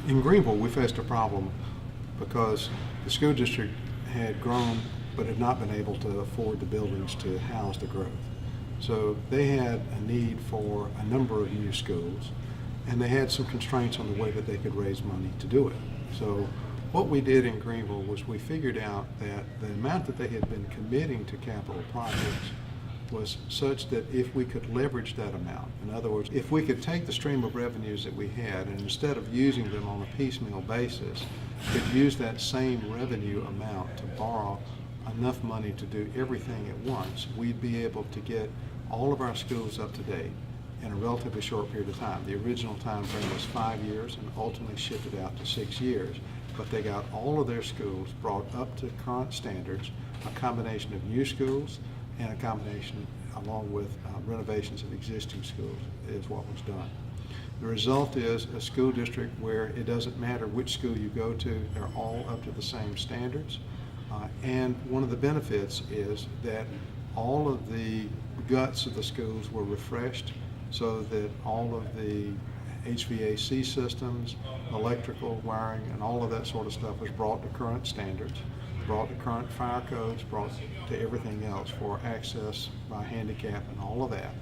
In Greenville, we faced a problem because the school district had grown but had not been able to afford the buildings to house the growth. So they had a need for a number of new schools, and they had some constraints on the way that they could raise money to do it. So what we did in Greenville was we figured out that the amount that they had been committing to capital projects was such that if we could leverage that amount, in other words, if we could take the stream of revenues that we had and instead of using them on a piecemeal basis, could use that same revenue amount to borrow enough money to do everything at once, we'd be able to get all of our schools up to date in a relatively short period of time. The original time frame was 5 years and ultimately shifted out to 6 years. But they got all of their schools brought up to current standards, a combination of new schools and a combination along with renovations of existing schools is what was done. The result is a school district where it doesn't matter which school you go to, they're all up to the same standards. And one of the benefits is that all of the guts of the schools were refreshed so that all of the HVAC systems, electrical, wiring, and all of that sort of stuff was brought to current standards, brought to current fire codes, brought to everything else for access by handicap and all of that.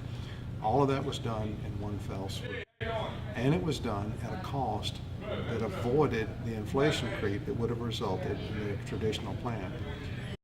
All of that was done in one fell swoop. And it was done at a cost that avoided the inflation creep that would have resulted in the traditional plan.